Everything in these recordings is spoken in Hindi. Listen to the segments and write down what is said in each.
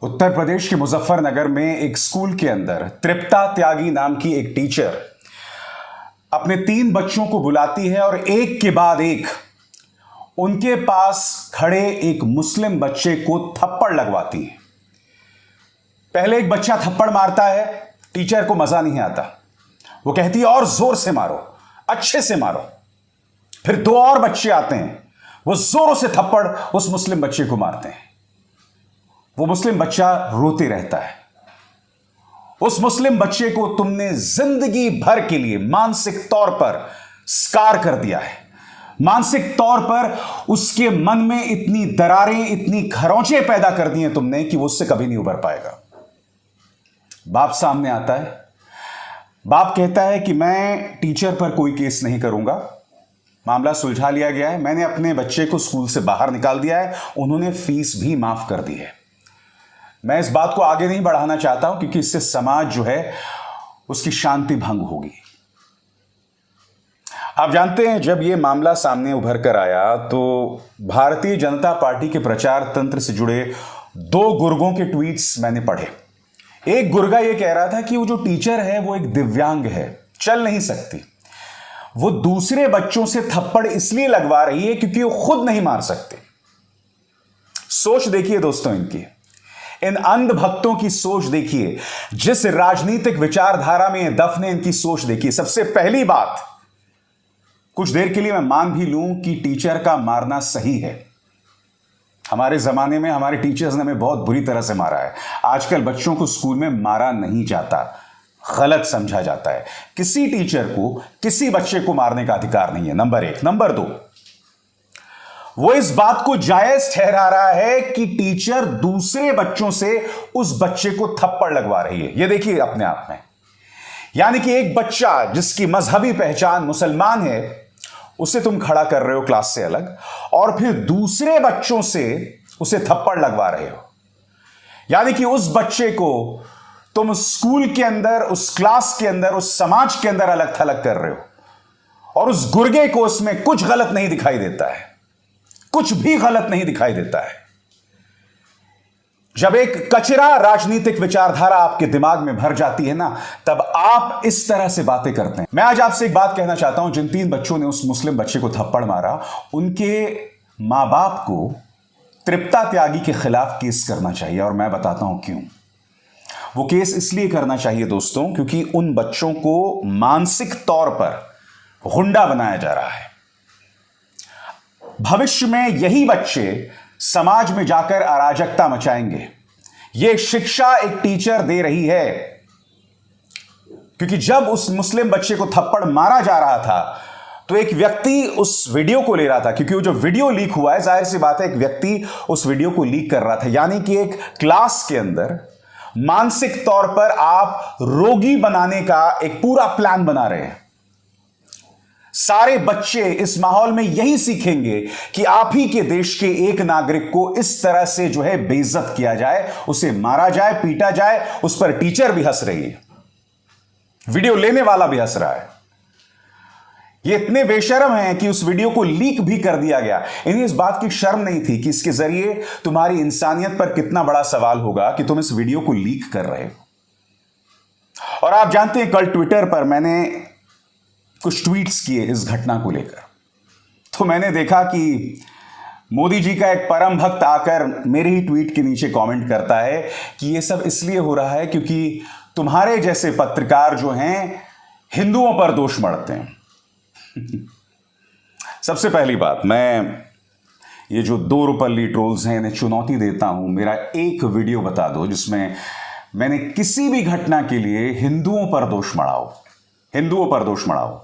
उत्तर प्रदेश के मुजफ्फरनगर में एक स्कूल के अंदर तृप्ता त्यागी नाम की एक टीचर अपने 3 बच्चों को बुलाती है और एक के बाद एक उनके पास खड़े एक मुस्लिम बच्चे को थप्पड़ लगवाती है। पहले एक बच्चा थप्पड़ मारता है, टीचर को मजा नहीं आता, वो कहती है और जोर से मारो, अच्छे से मारो। फिर 2 और बच्चे आते हैं, वो जोरों से थप्पड़ उस मुस्लिम बच्चे को मारते हैं। वो मुस्लिम बच्चा रोते रहता है। उस मुस्लिम बच्चे को तुमने जिंदगी भर के लिए मानसिक तौर पर स्कार कर दिया है। मानसिक तौर पर उसके मन में इतनी दरारें, इतनी खरोंचें पैदा कर दी हैं तुमने कि वो उससे कभी नहीं उबर पाएगा। बाप सामने आता है, बाप कहता है कि मैं टीचर पर कोई केस नहीं करूंगा, मामला सुलझा लिया गया है, मैंने अपने बच्चे को स्कूल से बाहर निकाल दिया है, उन्होंने फीस भी माफ कर दी है। मैं इस बात को आगे नहीं बढ़ाना चाहता हूं क्योंकि इससे समाज जो है उसकी शांति भंग होगी। आप जानते हैं, जब यह मामला सामने उभर कर आया तो भारतीय जनता पार्टी के प्रचार तंत्र से जुड़े 2 गुर्गों के ट्वीट्स मैंने पढ़े। एक गुर्गा यह कह रहा था कि वो जो टीचर है वो एक दिव्यांग है, चल नहीं सकती, वो दूसरे बच्चों से थप्पड़ इसलिए लगवा रही है क्योंकि वो खुद नहीं मार सकते। सोच देखिए दोस्तों, इन अंधभक्तों की सोच देखिए, जिस राजनीतिक विचारधारा में दफन है, इनकी सोच देखिए। सबसे पहली बात, कुछ देर के लिए मैं मान भी लूं कि टीचर का मारना सही है। हमारे जमाने में हमारे टीचर्स ने हमें बहुत बुरी तरह से मारा है। आजकल बच्चों को स्कूल में मारा नहीं जाता, गलत समझा जाता है। किसी टीचर को किसी बच्चे को मारने का अधिकार नहीं है, नंबर 1। नंबर 2, वो इस बात को जायज ठहरा रहा है कि टीचर दूसरे बच्चों से उस बच्चे को थप्पड़ लगवा रही है। ये देखिए अपने आप में, यानी कि एक बच्चा जिसकी मजहबी पहचान मुसलमान है उसे तुम खड़ा कर रहे हो क्लास से अलग, और फिर दूसरे बच्चों से उसे थप्पड़ लगवा रहे हो। यानी कि उस बच्चे को तुम स्कूल के अंदर, उस क्लास के अंदर, उस समाज के अंदर अलग थलग कर रहे हो, और उस गुर्गे को उसमें कुछ गलत नहीं दिखाई देता है, कुछ भी गलत नहीं दिखाई देता है। जब एक कचरा राजनीतिक विचारधारा आपके दिमाग में भर जाती है ना, तब आप इस तरह से बातें करते हैं। मैं आज आपसे एक बात कहना चाहता हूं, जिन 3 बच्चों ने उस मुस्लिम बच्चे को थप्पड़ मारा, उनके मां बाप को तृप्ता त्यागी के खिलाफ केस करना चाहिए, और मैं बताता हूं क्यों। वो केस इसलिए करना चाहिए दोस्तों क्योंकि उन बच्चों को मानसिक तौर पर गुंडा बनाया जा रहा है। भविष्य में यही बच्चे समाज में जाकर अराजकता मचाएंगे। यह शिक्षा एक टीचर दे रही है, क्योंकि जब उस मुस्लिम बच्चे को थप्पड़ मारा जा रहा था तो एक व्यक्ति उस वीडियो को ले रहा था, क्योंकि वो जो वीडियो लीक हुआ है, जाहिर सी बात है एक व्यक्ति उस वीडियो को लीक कर रहा था। यानी कि एक क्लास के अंदर मानसिक तौर पर आप रोगी बनाने का एक पूरा प्लान बना रहे हैं। सारे बच्चे इस माहौल में यही सीखेंगे कि आप ही के देश के एक नागरिक को इस तरह से जो है बेइज्जत किया जाए, उसे मारा जाए, पीटा जाए। उस पर टीचर भी हंस रही है, वीडियो लेने वाला भी हंस रहा है। ये इतने बेशर्म हैं कि उस वीडियो को लीक भी कर दिया गया। इन्हें इस बात की शर्म नहीं थी कि इसके जरिए तुम्हारी इंसानियत पर कितना बड़ा सवाल होगा कि तुम इस वीडियो को लीक कर रहे हो। और आप जानते हैं, कल ट्विटर पर मैंने कुछ ट्वीट्स किए इस घटना को लेकर, तो मैंने देखा कि मोदी जी का एक परम भक्त आकर मेरे ही ट्वीट के नीचे कमेंट करता है कि ये सब इसलिए हो रहा है क्योंकि तुम्हारे जैसे पत्रकार जो हैं हिंदुओं पर दोष मढ़ते हैं। सबसे पहली बात, मैं ये जो 2 रुपल्ली ट्रोल्स हैं इन्हें चुनौती देता हूं, मेरा एक वीडियो बता दो जिसमें मैंने किसी भी घटना के लिए हिंदुओं पर दोष मढ़ाओ, हिंदुओं पर दोष मढ़ाओ।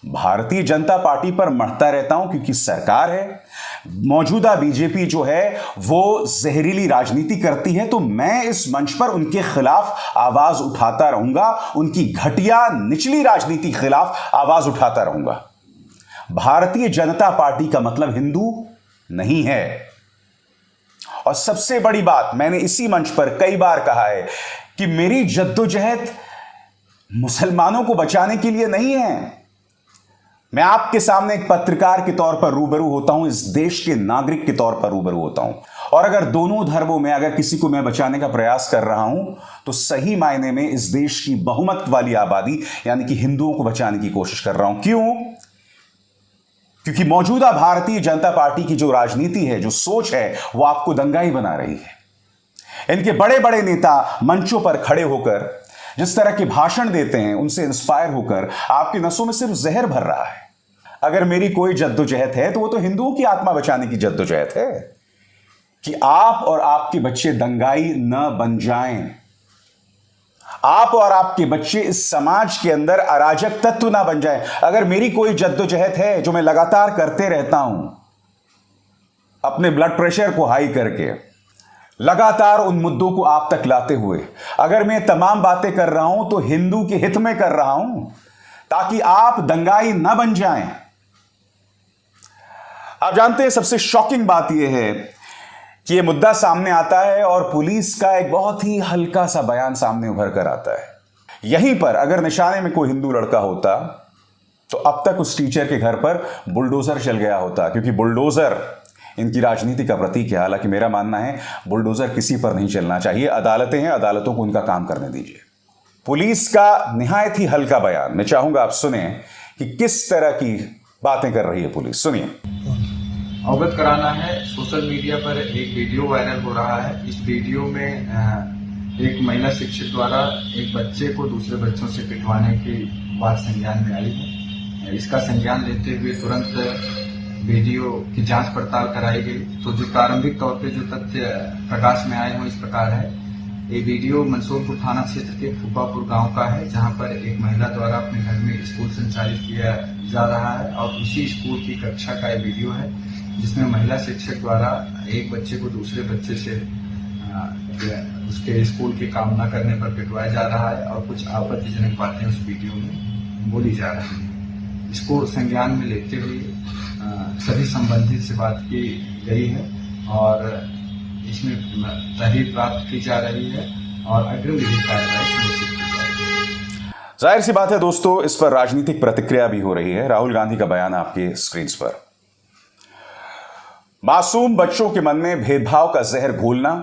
भारतीय जनता पार्टी पर मढ़ता रहता हूं क्योंकि सरकार है, मौजूदा बीजेपी जो है वो जहरीली राजनीति करती है, तो मैं इस मंच पर उनके खिलाफ आवाज उठाता रहूंगा, उनकी घटिया निचली राजनीति के खिलाफ आवाज उठाता रहूंगा। भारतीय जनता पार्टी का मतलब हिंदू नहीं है। और सबसे बड़ी बात, मैंने इसी मंच पर कई बार कहा है कि मेरी जद्दोजहद मुसलमानों को बचाने के लिए नहीं है। मैं आपके सामने एक पत्रकार के तौर पर रूबरू होता हूं, इस देश के नागरिक के तौर पर रूबरू होता हूं, और अगर दोनों धर्मों में अगर किसी को मैं बचाने का प्रयास कर रहा हूं तो सही मायने में इस देश की बहुमत वाली आबादी यानी कि हिंदुओं को बचाने की कोशिश कर रहा हूं। क्यों? क्योंकि मौजूदा भारतीय जनता पार्टी की जो राजनीति है, जो सोच है, वो आपको दंगाई बना रही है। इनके बड़े बड़े नेता मंचों पर खड़े होकर जिस तरह के भाषण देते हैं, उनसे इंस्पायर होकर आपकी नसों में सिर्फ जहर भर रहा है। अगर मेरी कोई जद्दोजहद है तो वो तो हिंदुओं की आत्मा बचाने की जद्दोजहद है कि आप और आपके बच्चे दंगाई न बन जाएं, आप और आपके बच्चे इस समाज के अंदर अराजक तत्व ना बन जाएं। अगर मेरी कोई जद्दोजहद है जो मैं लगातार करते रहता हूं, अपने ब्लड प्रेशर को हाई करके लगातार उन मुद्दों को आप तक लाते हुए, अगर मैं तमाम बातें कर रहा हूं तो हिंदू के हित में कर रहा हूं ताकि आप दंगाई ना बन जाएं। आप जानते हैं सबसे शॉकिंग बात यह है कि यह मुद्दा सामने आता है और पुलिस का एक बहुत ही हल्का सा बयान सामने उभर कर आता है। यहीं पर अगर निशाने में कोई हिंदू लड़का होता तो अब तक उस टीचर के घर पर बुलडोजर चल गया होता, क्योंकि बुलडोजर इनकी राजनीति का प्रतीक है। हालांकि मेरा मानना है बुलडोजर किसी पर नहीं चलना चाहिए। अदालतें हैं, अदालतों को उनका काम करने दीजिए। पुलिस का निहायत ही हल्का बयान, मैं चाहूंगा आप सुने कि किस तरह की बातें कर रही है पुलिस। सुनिए। अवगत कराना है, सोशल मीडिया पर एक वीडियो वायरल हो रहा है। इस वीडियो में एक महिला शिक्षक द्वारा एक बच्चे को दूसरे बच्चों से पिटवाने की बात संज्ञान में आई है। इसका संज्ञान लेते हुए तुरंत वीडियो की जांच पड़ताल कराई गई। तो जो प्रारंभिक तौर पे जो तथ्य प्रकाश में आए हो इस प्रकार है। ये वीडियो मंसूरपुर थाना क्षेत्र के फूफापुर गांव का है, जहां पर एक महिला द्वारा अपने घर में स्कूल संचालित किया जा रहा है और उसी स्कूल की कक्षा का ये वीडियो है, जिसमें महिला शिक्षक द्वारा एक बच्चे को दूसरे बच्चे से उसके स्कूल की कामना करने पर पिटवाया जा रहा है और कुछ आपत्तिजनक बातें उस वीडियो में बोली जा रही है। इसको संज्ञान में लेते हुए सभी संबंधित से बात की गई है और इसमें तहरीर प्राप्त की जा रही है और अग्रिम विधिक कार्रवाई सुनिश्चित की जा रही है। जाहिर सी बात है दोस्तों, इस पर राजनीतिक प्रतिक्रिया भी हो रही है। राहुल गांधी का बयान आपके स्क्रीन पर। मासूम बच्चों के मन में भेदभाव का जहर घोलना,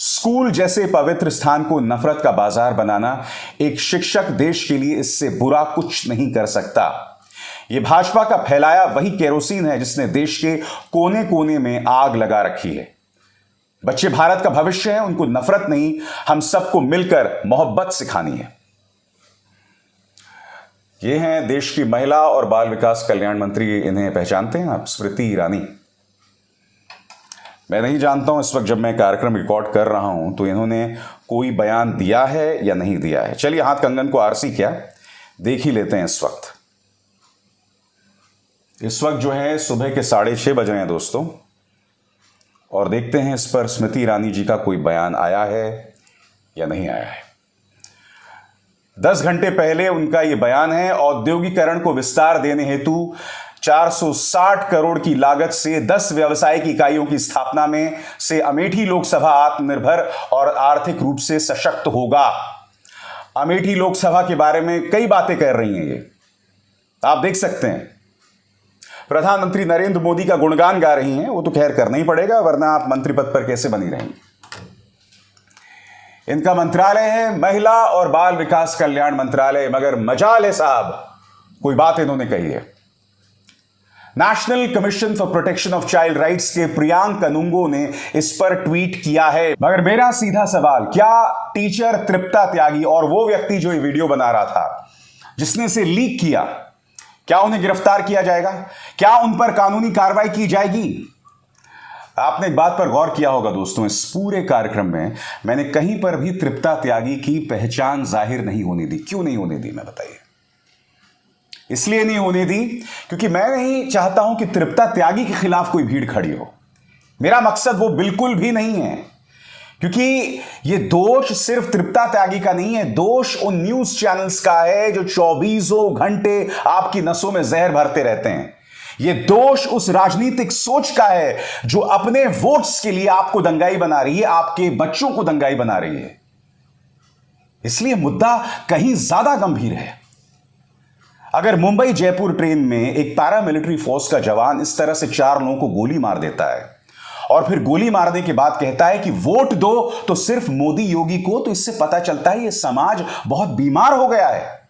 स्कूल जैसे पवित्र स्थान को नफरत का बाजार बनाना, एक शिक्षक देश के लिए इससे बुरा कुछ नहीं कर सकता। यह भाजपा का फैलाया वही केरोसिन है जिसने देश के कोने कोने में आग लगा रखी है। बच्चे भारत का भविष्य है, उनको नफरत नहीं, हम सबको मिलकर मोहब्बत सिखानी है। ये हैं देश की महिला और बाल विकास कल्याण मंत्री। इन्हें पहचानते हैं आप? स्मृति ईरानी। मैं नहीं जानता हूं इस वक्त जब मैं कार्यक्रम रिकॉर्ड कर रहा हूं तो इन्होंने कोई बयान दिया है या नहीं दिया है। चलिए, हाथ कंगन को आरसी क्या देख ही लेते हैं। इस वक्त जो है सुबह के 6:30 बज रहे हैं दोस्तों, और देखते हैं इस पर स्मृति ईरानी जी का कोई बयान आया है या नहीं आया है। 10 घंटे पहले उनका यह बयान है, औद्योगिकरण को विस्तार देने हेतु 460 करोड़ की लागत से 10 व्यावसायिक इकाइयों की स्थापना में से अमेठी लोकसभा आत्मनिर्भर और आर्थिक रूप से सशक्त होगा। अमेठी लोकसभा के बारे में कई बातें कह रही हैं ये, आप देख सकते हैं। प्रधानमंत्री नरेंद्र मोदी का गुणगान गा रही हैं। वो तो खैर करना ही पड़ेगा, वरना आप मंत्री पद पर कैसे बनी रहेंगे। इनका मंत्रालय है महिला और बाल विकास कल्याण मंत्रालय, मगर मजाल है साहब, कोई बात इन्होंने कही है। National commission for protection of child rights के प्रियांक कनुंगो ने इस पर ट्वीट किया है। मगर मेरा सीधा सवाल, क्या टीचर तृप्ता त्यागी और वो व्यक्ति जो ये वीडियो बना रहा था, जिसने इसे लीक किया, क्या उन्हें गिरफ्तार किया जाएगा? क्या उन पर कानूनी कार्रवाई की जाएगी? आपने एक बात पर गौर किया होगा दोस्तों, इस पूरे कार्यक्रम में मैंने कहीं पर भी तृप्ता त्यागी की पहचान जाहिर नहीं होने दी। क्यों नहीं होने दी, मैं बताइए। इसलिए नहीं होने दी क्योंकि मैं नहीं चाहता हूं कि तृप्ता त्यागी के खिलाफ कोई भीड़ खड़ी हो। मेरा मकसद वो बिल्कुल भी नहीं है, क्योंकि ये दोष सिर्फ तृप्ता त्यागी का नहीं है, दोष उन न्यूज चैनल्स का है जो 24 घंटे आपकी नसों में जहर भरते रहते हैं। ये दोष उस राजनीतिक सोच का है जो अपने वोट्स के लिए आपको दंगाई बना रही है, आपके बच्चों को दंगाई बना रही है। इसलिए मुद्दा कहीं ज्यादा गंभीर है। अगर मुंबई जयपुर ट्रेन में एक पैरामिलिट्री फोर्स का जवान इस तरह से 4 लोगों को गोली मार देता है और फिर गोली मारने के बाद कहता है कि वोट दो तो सिर्फ मोदी योगी को। तो इससे पता चलता है यह समाज बहुत बीमार हो गया है।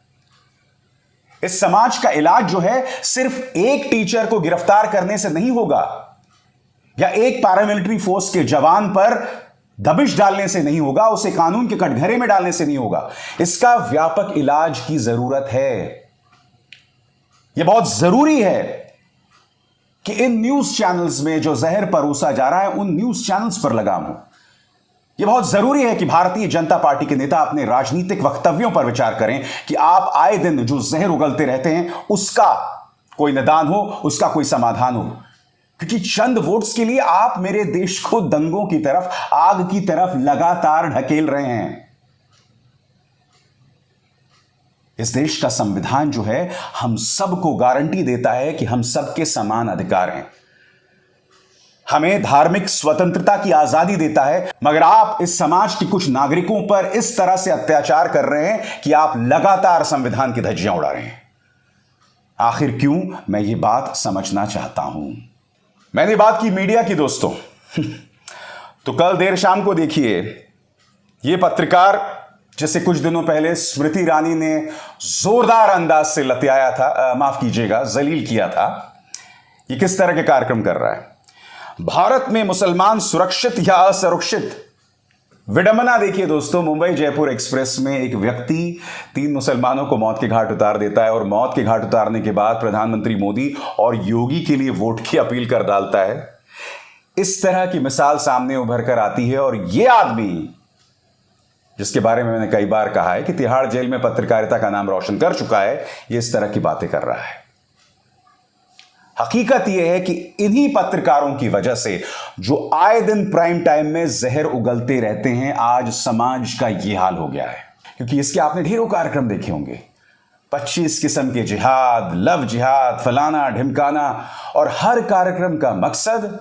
इस समाज का इलाज जो है सिर्फ एक टीचर को गिरफ्तार करने से नहीं होगा या एक पैरामिलिट्री फोर्स के जवान पर दबिश डालने से नहीं होगा, उसे कानून के कटघरे में डालने से नहीं होगा। इसका व्यापक इलाज की जरूरत है। यह बहुत जरूरी है कि इन न्यूज चैनल्स में जो जहर परोसा जा रहा है उन न्यूज चैनल्स पर लगाम हो। यह बहुत जरूरी है कि भारतीय जनता पार्टी के नेता अपने राजनीतिक वक्तव्यों पर विचार करें कि आप आए दिन जो जहर उगलते रहते हैं उसका कोई निदान हो, उसका कोई समाधान हो। क्योंकि चंद वोट्स के लिए आप मेरे देश को दंगों की तरफ, आग की तरफ लगातार ढकेल रहे हैं। इस देश का संविधान जो है हम सबको गारंटी देता है कि हम सबके समान अधिकार हैं, हमें धार्मिक स्वतंत्रता की आजादी देता है। मगर आप इस समाज के कुछ नागरिकों पर इस तरह से अत्याचार कर रहे हैं कि आप लगातार संविधान की धज्जियां उड़ा रहे हैं। आखिर क्यों? मैं ये बात समझना चाहता हूं। मैंने बात की मीडिया की दोस्तों, तो कल देर शाम को देखिए ये पत्रकार जिसे कुछ दिनों पहले स्मृति ईरानी ने जोरदार अंदाज से लतियाया था, माफ कीजिएगा जलील किया था, ये किस तरह के कार्यक्रम कर रहा है। भारत में मुसलमान सुरक्षित या असुरक्षित, विडंबना देखिए दोस्तों। मुंबई जयपुर एक्सप्रेस में एक व्यक्ति 3 मुसलमानों को मौत के घाट उतार देता है और मौत के घाट उतारने के बाद प्रधानमंत्री मोदी और योगी के लिए वोट की अपील कर डालता है। इस तरह की मिसाल सामने उभर कर आती है और यह आदमी, जिसके बारे में मैंने कई बार कहा है कि तिहाड़ जेल में पत्रकारिता का नाम रोशन कर चुका है, यह इस तरह की बातें कर रहा है। हकीकत यह है कि इन्हीं पत्रकारों की वजह से जो आए दिन प्राइम टाइम में जहर उगलते रहते हैं, आज समाज का यह हाल हो गया है। क्योंकि इसके आपने ढेरों कार्यक्रम देखे होंगे, 25 किस्म के जिहाद, लव जिहाद, फलाना ढिमकाना, और हर कार्यक्रम का मकसद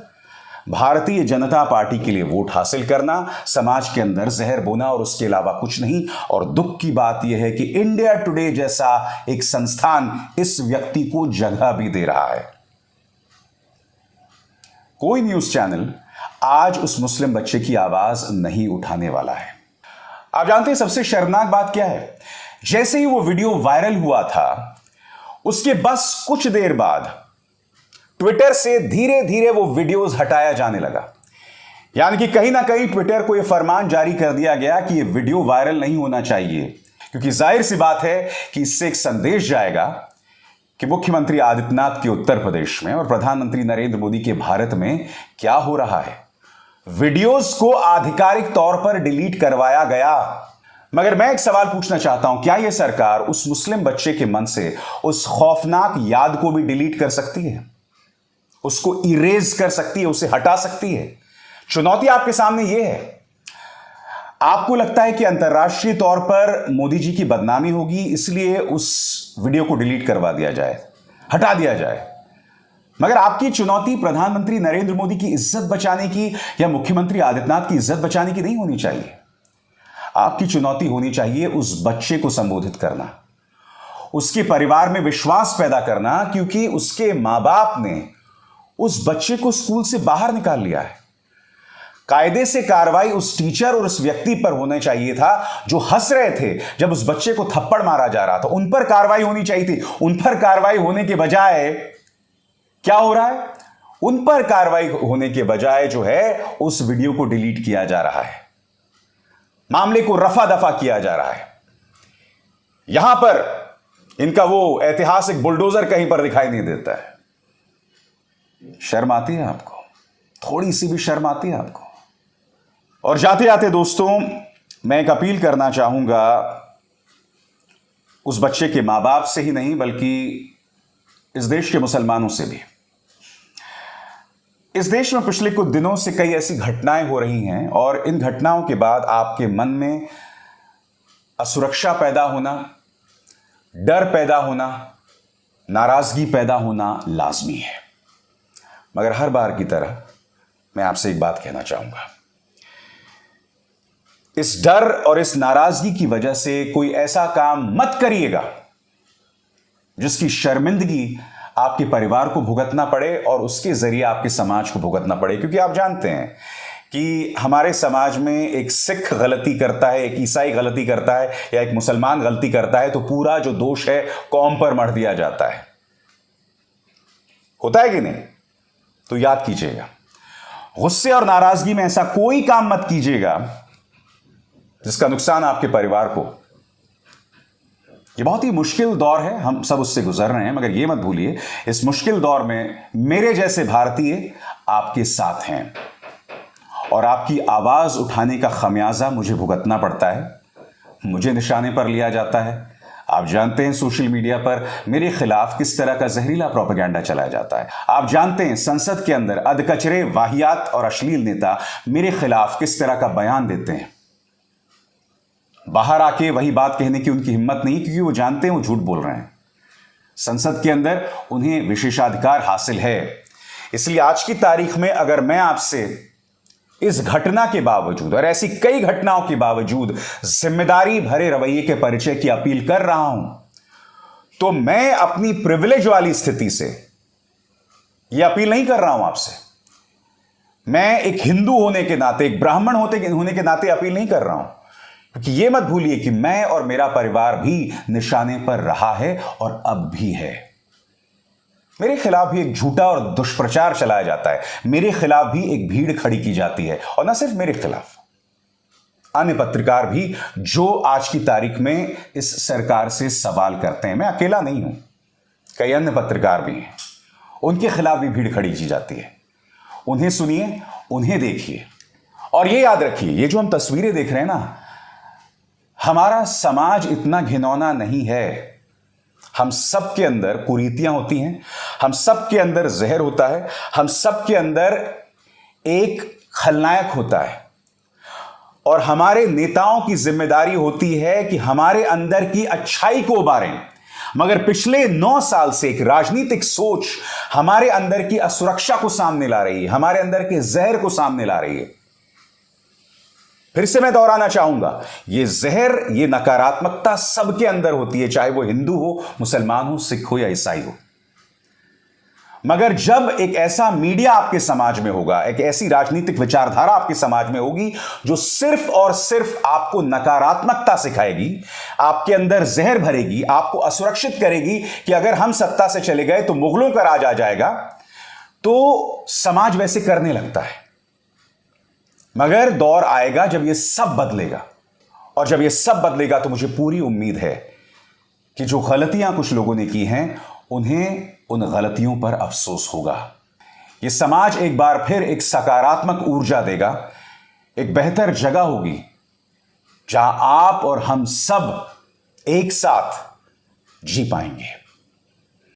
भारतीय जनता पार्टी के लिए वोट हासिल करना, समाज के अंदर जहर बोना और उसके अलावा कुछ नहीं। और दुख की बात यह है कि इंडिया टुडे जैसा एक संस्थान इस व्यक्ति को जगह भी दे रहा है। कोई न्यूज चैनल आज उस मुस्लिम बच्चे की आवाज नहीं उठाने वाला है। आप जानते हैं सबसे शर्मनाक बात क्या है? जैसे ही वो वीडियो वायरल हुआ था, उसके बस कुछ देर बाद ट्विटर से धीरे धीरे वो वीडियोस हटाया जाने लगा। यानी कि कहीं ना कहीं ट्विटर को यह फरमान जारी कर दिया गया कि यह वीडियो वायरल नहीं होना चाहिए, क्योंकि जाहिर सी बात है कि इससे एक संदेश जाएगा कि मुख्यमंत्री आदित्यनाथ के उत्तर प्रदेश में और प्रधानमंत्री नरेंद्र मोदी के भारत में क्या हो रहा है। वीडियोस को आधिकारिक तौर पर डिलीट करवाया गया। मगर मैं एक सवाल पूछना चाहता हूं, क्या यह सरकार उस मुस्लिम बच्चे के मन से उस खौफनाक याद को भी डिलीट कर सकती है? उसको इरेज कर सकती है, उसे हटा सकती है? चुनौती आपके सामने यह है। आपको लगता है कि अंतर्राष्ट्रीय तौर पर मोदी जी की बदनामी होगी, इसलिए उस वीडियो को डिलीट करवा दिया जाए, हटा दिया जाए। मगर आपकी चुनौती प्रधानमंत्री नरेंद्र मोदी की इज्जत बचाने की या मुख्यमंत्री आदित्यनाथ की इज्जत बचाने की नहीं होनी चाहिए। आपकी चुनौती होनी चाहिए उस बच्चे को संबोधित करना, उसके परिवार में विश्वास पैदा करना, क्योंकि उसके मां बाप ने उस बच्चे को स्कूल से बाहर निकाल लिया है। कायदे से कार्रवाई उस टीचर और उस व्यक्ति पर होना चाहिए था जो हंस रहे थे जब उस बच्चे को थप्पड़ मारा जा रहा था। उन पर कार्रवाई होनी चाहिए थी। उन पर कार्रवाई होने के बजाय क्या हो रहा है? उन पर कार्रवाई होने के बजाय जो है उस वीडियो को डिलीट किया जा रहा है, मामले को रफा दफा किया जा रहा है। यहां पर इनका वो ऐतिहासिक बुलडोजर कहीं पर दिखाई नहीं देता है। शर्म आती है आपको? थोड़ी सी भी शर्म आती है आपको? और जाते जाते दोस्तों, मैं एक अपील करना चाहूंगा उस बच्चे के मां बाप से ही नहीं बल्कि इस देश के मुसलमानों से भी। इस देश में पिछले कुछ दिनों से कई ऐसी घटनाएं हो रही हैं और इन घटनाओं के बाद आपके मन में असुरक्षा पैदा होना, डर पैदा होना, नाराजगी पैदा होना लाजमी है। मगर हर बार की तरह मैं आपसे एक बात कहना चाहूंगा, इस डर और इस नाराजगी की वजह से कोई ऐसा काम मत करिएगा जिसकी शर्मिंदगी आपके परिवार को भुगतना पड़े और उसके जरिए आपके समाज को भुगतना पड़े। क्योंकि आप जानते हैं कि हमारे समाज में एक सिख गलती करता है, एक ईसाई गलती करता है या एक मुसलमान गलती करता है तो पूरा जो दोष है कौम पर मढ़ दिया जाता है। होता है कि नहीं? तो याद कीजिएगा, गुस्से और नाराजगी में ऐसा कोई काम मत कीजिएगा जिसका नुकसान आपके परिवार को। ये बहुत ही मुश्किल दौर है, हम सब उससे गुजर रहे हैं, मगर ये मत भूलिए इस मुश्किल दौर में मेरे जैसे भारतीय आपके साथ हैं और आपकी आवाज उठाने का खमियाजा मुझे भुगतना पड़ता है, मुझे निशाने पर लिया जाता है। आप जानते हैं सोशल मीडिया पर मेरे खिलाफ किस तरह का जहरीला प्रोपेगेंडा चलाया जाता है। आप जानते हैं संसद के अंदर अधकचरे, वाहियात और अश्लील नेता मेरे खिलाफ किस तरह का बयान देते हैं। बाहर आके वही बात कहने की उनकी हिम्मत नहीं, क्योंकि वो जानते हैं वो झूठ बोल रहे हैं। संसद के अंदर उन्हें विशेषाधिकार हासिल है। इसलिए आज की तारीख में अगर मैं आपसे इस घटना के बावजूद और ऐसी कई घटनाओं के बावजूद जिम्मेदारी भरे रवैये के परिचय की अपील कर रहा हूं, तो मैं अपनी प्रिविलेज वाली स्थिति से यह अपील नहीं कर रहा हूं आपसे। मैं एक हिंदू होने के नाते, एक ब्राह्मण होने के नाते अपील नहीं कर रहा हूं, क्योंकि यह मत भूलिए कि मैं और मेरा परिवार भी निशाने पर रहा है और अब भी है। मेरे खिलाफ भी एक झूठा और दुष्प्रचार चलाया जाता है, मेरे खिलाफ भी एक भीड़ खड़ी की जाती है, और न सिर्फ मेरे खिलाफ, अन्य पत्रकार भी जो आज की तारीख में इस सरकार से सवाल करते हैं। मैं अकेला नहीं हूं, कई अन्य पत्रकार भी हैं, उनके खिलाफ भी भीड़ खड़ी की जाती है। उन्हें सुनिए, उन्हें देखिए, और ये याद रखिए, ये जो हम तस्वीरें देख रहे हैं ना, हमारा समाज इतना घिनौना नहीं है। हम सब के अंदर कुरीतियां होती हैं, हम सब के अंदर जहर होता है, हम सब के अंदर एक खलनायक होता है, और हमारे नेताओं की जिम्मेदारी होती है कि हमारे अंदर की अच्छाई को उबारें। मगर पिछले 9 साल से एक राजनीतिक सोच हमारे अंदर की असुरक्षा को सामने ला रही है, हमारे अंदर के जहर को सामने ला रही है। फिर से मैं दोहराना चाहूंगा, ये जहर, ये नकारात्मकता सबके अंदर होती है, चाहे वो हिंदू हो, मुसलमान हो, सिख हो या ईसाई हो। मगर जब एक ऐसा मीडिया आपके समाज में होगा, एक ऐसी राजनीतिक विचारधारा आपके समाज में होगी जो सिर्फ और सिर्फ आपको नकारात्मकता सिखाएगी, आपके अंदर जहर भरेगी, आपको असुरक्षित करेगी कि अगर हम सत्ता से चले गए तो मुगलों का राज आ जाएगा, तो समाज वैसे करने लगता है। मगर दौर आएगा जब यह सब बदलेगा, और जब यह सब बदलेगा तो मुझे पूरी उम्मीद है कि जो गलतियां कुछ लोगों ने की हैं, उन्हें उन गलतियों पर अफसोस होगा। यह समाज एक बार फिर एक सकारात्मक ऊर्जा देगा, एक बेहतर जगह होगी जहां आप और हम सब एक साथ जी पाएंगे।